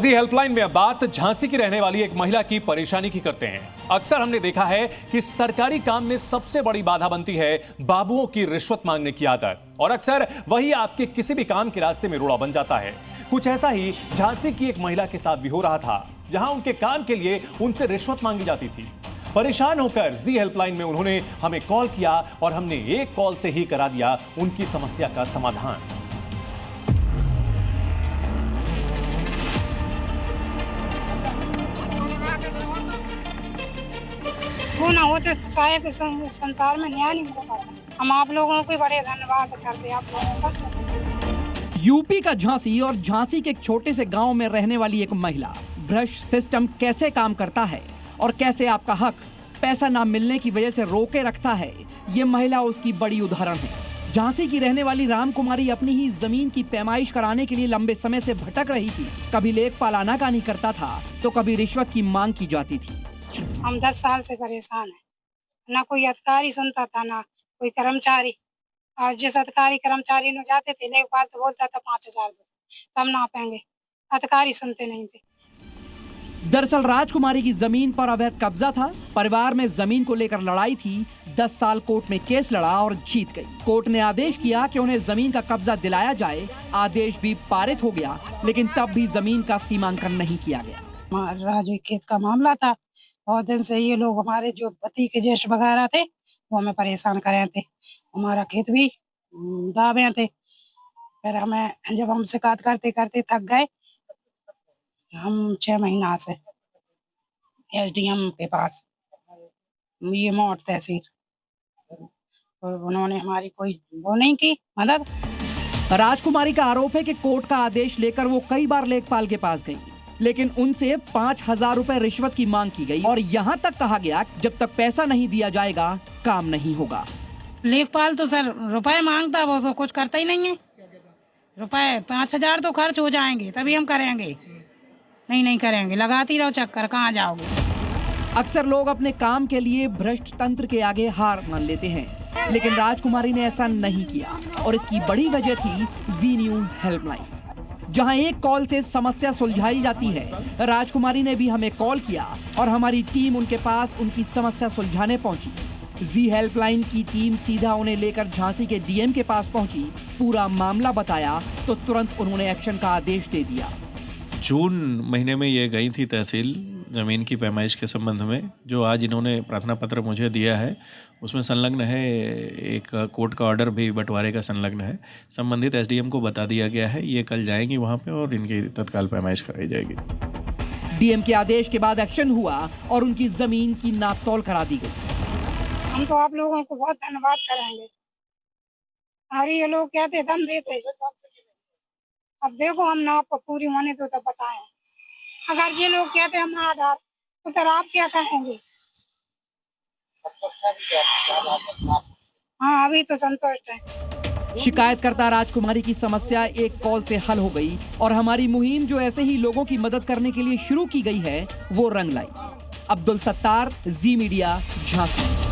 जी helpline में अब बात झांसी की रहने वाली एक महिला की परेशानी की करते हैं। अक्सर हमने देखा है कि सरकारी काम में सबसे बड़ी बाधा बनती है बाबुओं की रिश्वत मांगने की आदत, और अक्सर वही आपके किसी भी काम के रास्ते में रोड़ा बन जाता है। कुछ ऐसा ही झांसी की एक महिला के साथ भी हो रहा था, जहां उनके काम के लिए उनसे रिश्वत मांगी जाती थी। परेशान होकर जी हेल्पलाइन में उन्होंने हमें कॉल किया और हमने एक कॉल से ही करा दिया उनकी समस्या का समाधान। वो ना हो तो शायद संसार में न्याय नहीं मिल पाता। हम आप लोगों को बड़े धन्यवाद करते हैं आप लोगों का। यूपी का झांसी और झांसी के एक छोटे से गांव में रहने वाली एक महिला। भ्रष्ट सिस्टम कैसे काम करता है और कैसे आपका हक पैसा ना मिलने की वजह से रोके रखता है, ये महिला उसकी बड़ी उदाहरण है। झांसी की रहने वाली राम कुमारी अपनी ही जमीन की पैमाइश कराने के लिए लंबे समय से भटक रही थी। कभी लेखपाल आनाकानी करता था तो कभी रिश्वत की मांग की जाती थी। हम 10 साल से परेशान हैं। ना कोई अधिकारी सुनता था ना कोई कर्मचारी, और जिस अधिकारी कर्मचारी ने जाते थे लेखपाल तो बोलता था 5000 दो, तब ना पाएंगे। अधिकारी सुनते नहीं थे। दरअसल राजकुमारी की जमीन पर अवैध कब्जा था। परिवार में जमीन को लेकर लड़ाई थी। 10 साल कोर्ट में केस लड़ा और जीत गई। कोर्ट ने आदेश किया कि उन्हें जमीन का कब्जा दिलाया जाए। आदेश भी पारित हो गया, लेकिन तब भी जमीन का सीमांकन नहीं किया गया। राजू खेत का मामला था। बहुत दिन से ये लोग हमारे जो पति के ज्येष्ठ वगैरह थे वो हमें परेशान कर रहे थे। हमारा खेत भी दावे थे। फिर हमें जब हम शिकायत करते करते थक गए, हम 6 महीना से एसडीएम के पास, ये मोट तहसील, और उन्होंने हमारी कोई वो नहीं की मदद। राजकुमारी का आरोप है कि कोर्ट का आदेश लेकर वो कई बार लेखपाल के पास गई, लेकिन उनसे 5000 रुपए रिश्वत की मांग की गई और यहाँ तक कहा गया जब तक पैसा नहीं दिया जाएगा काम नहीं होगा। लेखपाल तो सर रुपए मांगता, वो तो कुछ करता ही नहीं है। रुपए 5000 तो खर्च हो जाएंगे तभी हम करेंगे, नहीं करेंगे। लगाती रहो चक्कर, कहाँ जाओगे। अक्सर लोग अपने काम के लिए भ्रष्ट तंत्र के आगे हार मान लेते हैं, लेकिन राजकुमारी ने ऐसा नहीं किया और इसकी बड़ी वजह थी जी न्यूज हेल्पलाइन, जहां एक कॉल से समस्या सुलझाई जाती है। राजकुमारी ने भी हमें कॉल किया और हमारी टीम उनके पास उनकी समस्या सुलझाने पहुंची। जी हेल्पलाइन की टीम सीधा उन्हें लेकर झांसी के डीएम के पास पहुंची। पूरा मामला बताया तो तुरंत उन्होंने एक्शन का आदेश दे दिया। जून महीने में ये गई थी तहसील ज़मीन की पैमाइश के संबंध में। जो आज इन्होंने प्रार्थना पत्र मुझे दिया है उसमें संलग्न है एक कोर्ट का ऑर्डर भी बंटवारे का संलग्न है। संबंधित एसडीएम को बता दिया गया है, ये कल जाएंगी वहाँ पे और इनकी तत्काल पैमाइश कराई जाएगी। डीएम के आदेश के बाद एक्शन हुआ और उनकी जमीन की नापतोल करा दी गई। हम तो आप लोगों को बहुत धन्यवाद करेंगे। अरे ये लोग कहते दम देते, अब देखो हम नाप पूरी होने तो तब बताएं। अगर ये लोग कहते हम आधार तो फिर आप क्या कहेंगे? हाँ, अभी तो संतुष्ट है। शिकायतकर्ता राजकुमारी की समस्या एक कॉल से हल हो गई और हमारी मुहिम जो ऐसे ही लोगों की मदद करने के लिए शुरू की गई है वो रंग लाई। अब्दुल सत्तार, जी मीडिया, झांसी।